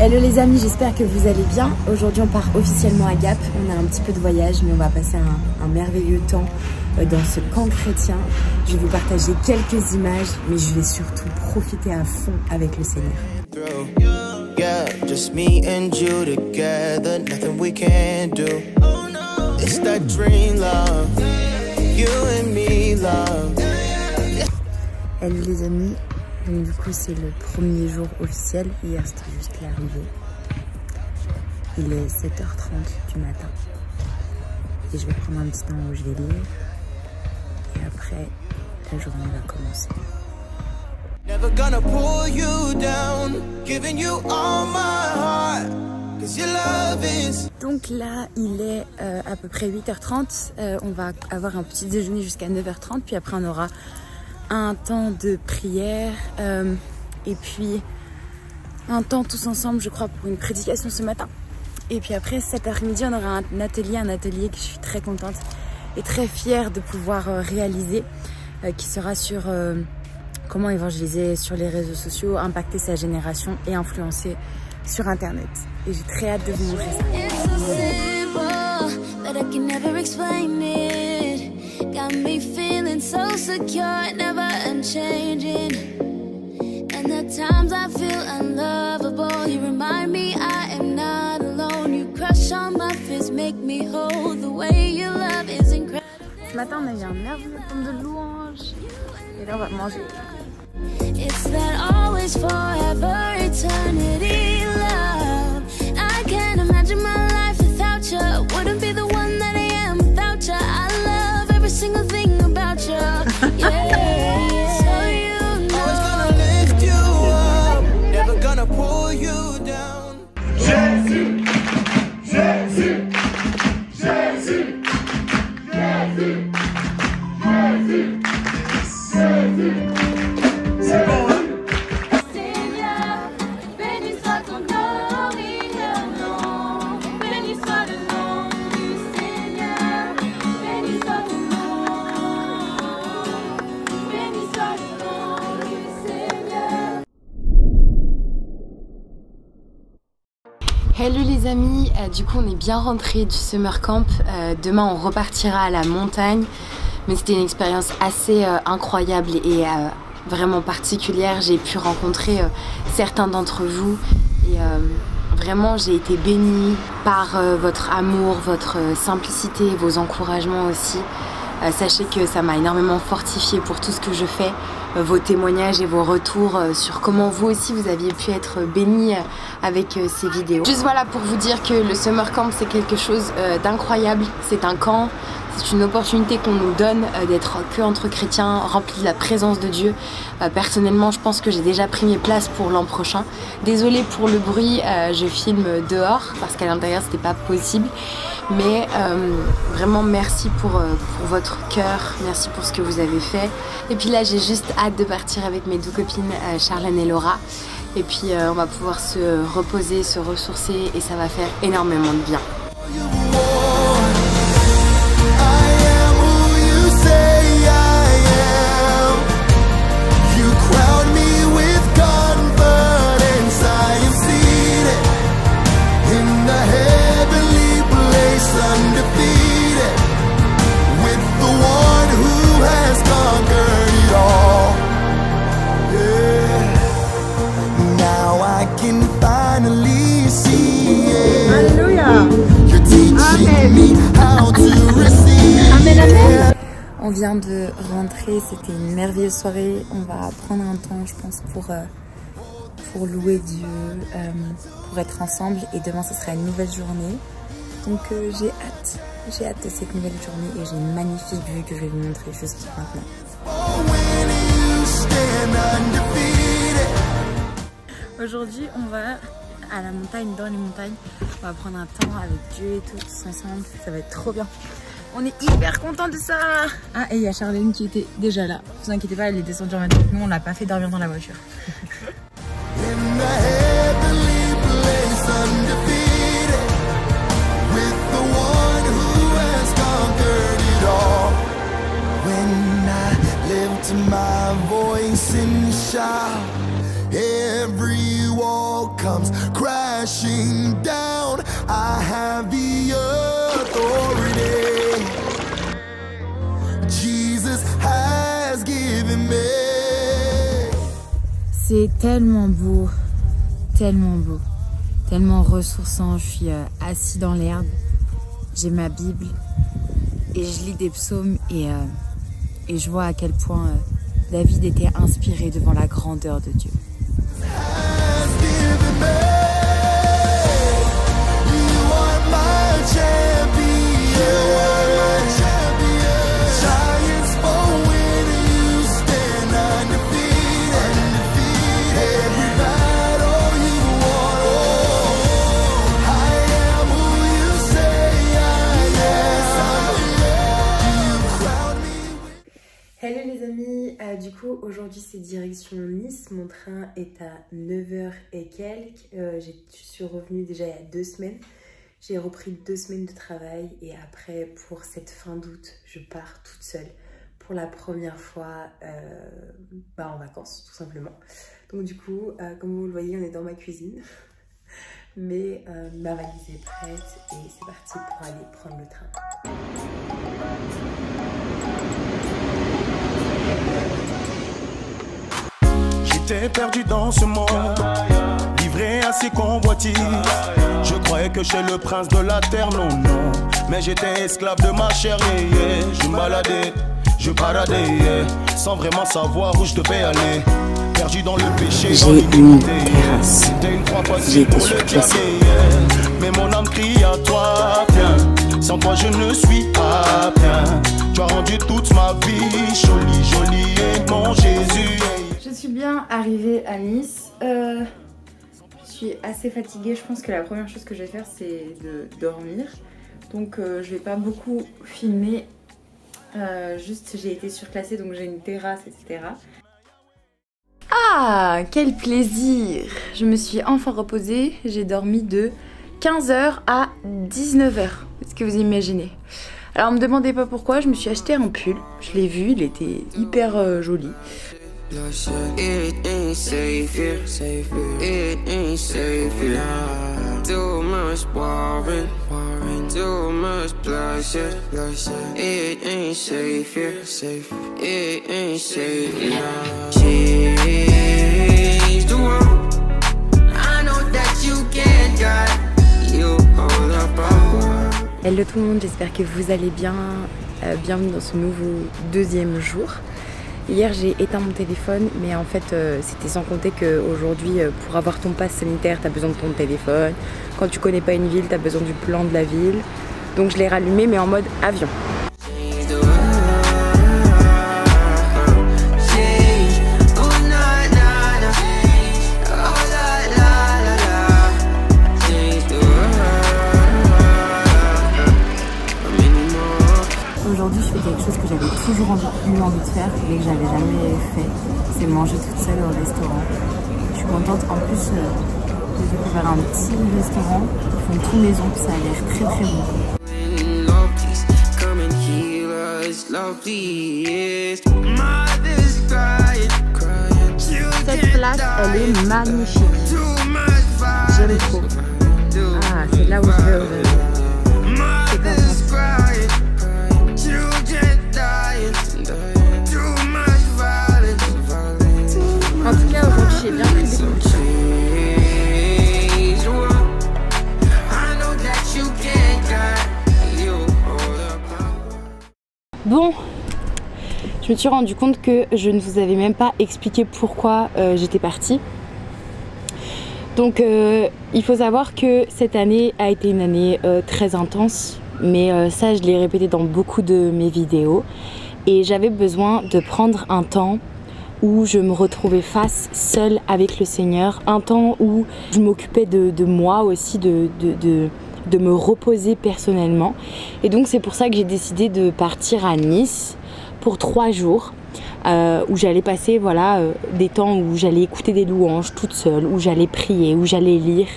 Hello les amis, j'espère que vous allez bien. Aujourd'hui on part officiellement à Gap, on a un petit peu de voyage mais on va passer un merveilleux temps dans ce camp chrétien. Je vais vous partager quelques images mais je vais surtout profiter à fond avec le Seigneur. Yeah, just me and you together, nothing we can't do. It's that dream love, you and me love. Hello les amis. Donc du coup c'est le premier jour officiel, hier c'était juste l'arrivée. Il est 7h30 du matin et je vais prendre un petit temps où je vais lire et après la journée va commencer. Never gonna pull you down, giving you all my heart, 'cause your love is... Donc là il est à peu près 8h30, on va avoir un petit déjeuner jusqu'à 9h30 puis après on aura un temps de prière et puis un temps tous ensemble je crois pour une prédication ce matin et puis après cet après-midi on aura un atelier que je suis très contente et très fière de pouvoir réaliser qui sera sur comment évangéliser sur les réseaux sociaux, impacter sa génération et influencer sur internet et j'ai très hâte de vous montrer ça. Got me feeling so secure, never unchanging. And the times I feel unlovable, you remind me I am not alone. You crush all my fears, make me whole. The way you love is incredible. Ce matin, on a eu un merveilleux temps de louange. Et là, on va manger. It's that always forever eternity love. I can't imagine my life without you. Wouldn't be the one that I am without you. I love every single thing about you. Yeah. So you know. Always gonna lift you up, never gonna pull you down. Jésus, Jésus, Jésus, Jésus, Jésus, Jésus. C'est bon. Hello les amis, du coup on est bien rentré du summer camp, demain on repartira à la montagne, mais c'était une expérience assez incroyable et vraiment particulière. J'ai pu rencontrer certains d'entre vous et vraiment j'ai été bénie par votre amour, votre simplicité, vos encouragements aussi. Sachez que ça m'a énormément fortifiée pour tout ce que je fais, vos témoignages et vos retours sur comment vous aussi vous aviez pu être bénis avec ces vidéos. Juste voilà pour vous dire que le Summer Camp c'est quelque chose d'incroyable, c'est un camp, c'est une opportunité qu'on nous donne d'être que entre chrétiens, remplis de la présence de Dieu. Personnellement je pense que j'ai déjà pris mes places pour l'an prochain. Désolée pour le bruit, je filme dehors parce qu'à l'intérieur c'était pas possible. Mais vraiment merci pour votre cœur, merci pour ce que vous avez fait. Et puis là j'ai juste hâte de partir avec mes deux copines Charlène et Laura. Et puis on va pouvoir se reposer, se ressourcer et ça va faire énormément de bien. On vient de rentrer, c'était une merveilleuse soirée. On va prendre un temps, je pense, pour louer Dieu, pour être ensemble. Et demain, ce sera une nouvelle journée. Donc j'ai hâte de cette nouvelle journée et j'ai une magnifique vue que je vais vous montrer juste maintenant. Aujourd'hui, on va à la montagne, dans les montagnes. On va prendre un temps avec Dieu et tout, tous ensemble. Ça va être trop bien. On est hyper contents de ça. Ah, et il y a Charlène qui était déjà là. Ne vous inquiétez pas, elle est descendue en même temps que nous. On l'a pas fait dormir dans la voiture. Every wall comes crashing. crashing down. I have the authority. Jesus has given me. C'est tellement beau, tellement ressourçant. Je suis assis dans l'herbe, j'ai ma Bible et je lis des psaumes et je vois à quel point David était inspiré devant la grandeur de Dieu. Hello les amis, du coup aujourd'hui c'est direction Nice, mon train est à 9h et quelques, je suis revenue déjà il y a 2 semaines, j'ai repris 2 semaines de travail et après pour cette fin d'août je pars toute seule pour la première fois en vacances tout simplement. Donc du coup comme vous le voyez on est dans ma cuisine mais ma valise est prête et c'est parti pour aller prendre le train. J'étais perdu dans ce monde, livré à ses convoitises. Je croyais que j'étais le prince de la terre, non, non. Mais j'étais esclave de ma chair, yeah, yeah. Je baladais, sans vraiment savoir où je devais aller. Perdu dans le péché, dans l'immunité. C'était une fois facile pour le diable, mais mon âme crie à toi, viens. Sans toi je ne suis pas bien. Tu as rendu toute ma vie jolie, jolie, et mon Jésus. Je suis bien arrivée à Nice, je suis assez fatiguée, je pense que la première chose que je vais faire c'est de dormir. Donc je vais pas beaucoup filmer, juste j'ai été surclassée donc j'ai une terrasse etc. Ah quel plaisir! Je me suis enfin reposée, j'ai dormi de 15h à 19h, est-ce que vous imaginez? Alors me demandez pas pourquoi, je me suis acheté un pull, je l'ai vu, il était hyper joli. It ain't safe here, it ain't safe here. Too much warring, too much bloodshed. It ain't safe here, it ain't safe here. Change the world. I know that you can't die. You hold the power. Hello tout le monde, j'espère que vous allez bien. Bienvenue dans ce nouveau 2e jour. Hier j'ai éteint mon téléphone mais en fait c'était sans compter qu'aujourd'hui pour avoir ton pass sanitaire t'as besoin de ton téléphone. Quand tu connais pas une ville t'as besoin du plan de la ville. Donc je l'ai rallumé mais en mode avion. Aujourd'hui je fais quelque chose que j'avais toujours eu envie de faire mais que j'avais jamais fait, c'est manger toute seule au restaurant. Je suis contente, en plus j'ai découvert un petit restaurant, ils font tout maison, ça a l'air très très bon. Cette place elle est magnifique, j'aime trop. Ah c'est là où je vais aujourd'hui. C'est comme ça. En tout cas aujourd'hui j'ai bien pris des coups. Bon, je me suis rendu compte que je ne vous avais même pas expliqué pourquoi j'étais partie. Donc il faut savoir que cette année a été une année très intense. Mais ça je l'ai répété dans beaucoup de mes vidéos. Et j'avais besoin de prendre un temps où je me retrouvais seule avec le Seigneur. Un temps où je m'occupais de moi aussi, de me reposer personnellement. Et donc c'est pour ça que j'ai décidé de partir à Nice pour 3 jours. Où j'allais passer des temps où j'allais écouter des louanges toute seule, où j'allais prier, où j'allais lire,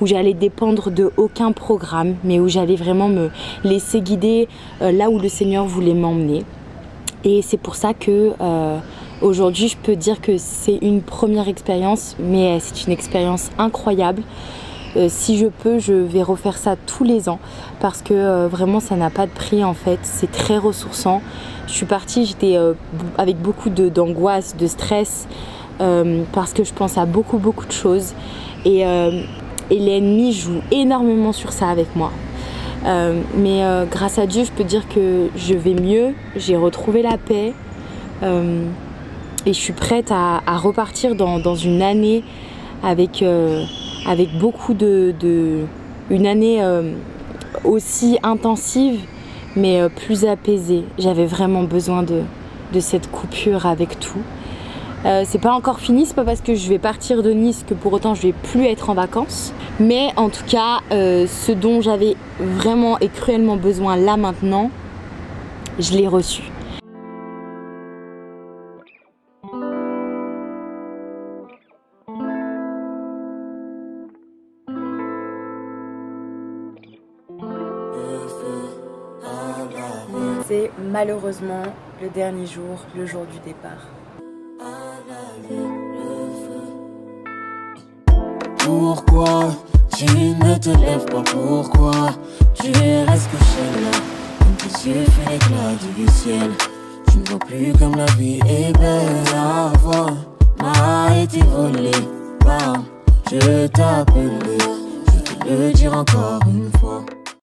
où j'allais dépendre de aucun programme, mais où j'allais vraiment me laisser guider là où le Seigneur voulait m'emmener. Et c'est pour ça que aujourd'hui je peux dire que c'est une première expérience, mais c'est une expérience incroyable. Si je peux, je vais refaire ça tous les ans parce que vraiment ça n'a pas de prix en fait, c'est très ressourçant. Je suis partie, j'étais avec beaucoup d'angoisse, de stress parce que je pense à beaucoup de choses et l'ennemi joue énormément sur ça avec moi. Mais grâce à Dieu, je peux dire que je vais mieux, j'ai retrouvé la paix et je suis prête à repartir dans une année avec beaucoup une année aussi intensive mais plus apaisée. J'avais vraiment besoin de cette coupure avec tout. C'est pas encore fini, c'est pas parce que je vais partir de Nice que pour autant je vais plus être en vacances. Mais en tout cas, ce dont j'avais vraiment et cruellement besoin là maintenant, je l'ai reçu. C'est malheureusement le dernier jour, le jour du départ. Pourquoi tu ne te lèves pas? Pourquoi tu restes couché là? Comme tes yeux font l'éclat du ciel. Tu ne vois plus comme la vie est belle. La voix m'a été volée. Bam, je t'appelais. Je te le dire encore une fois.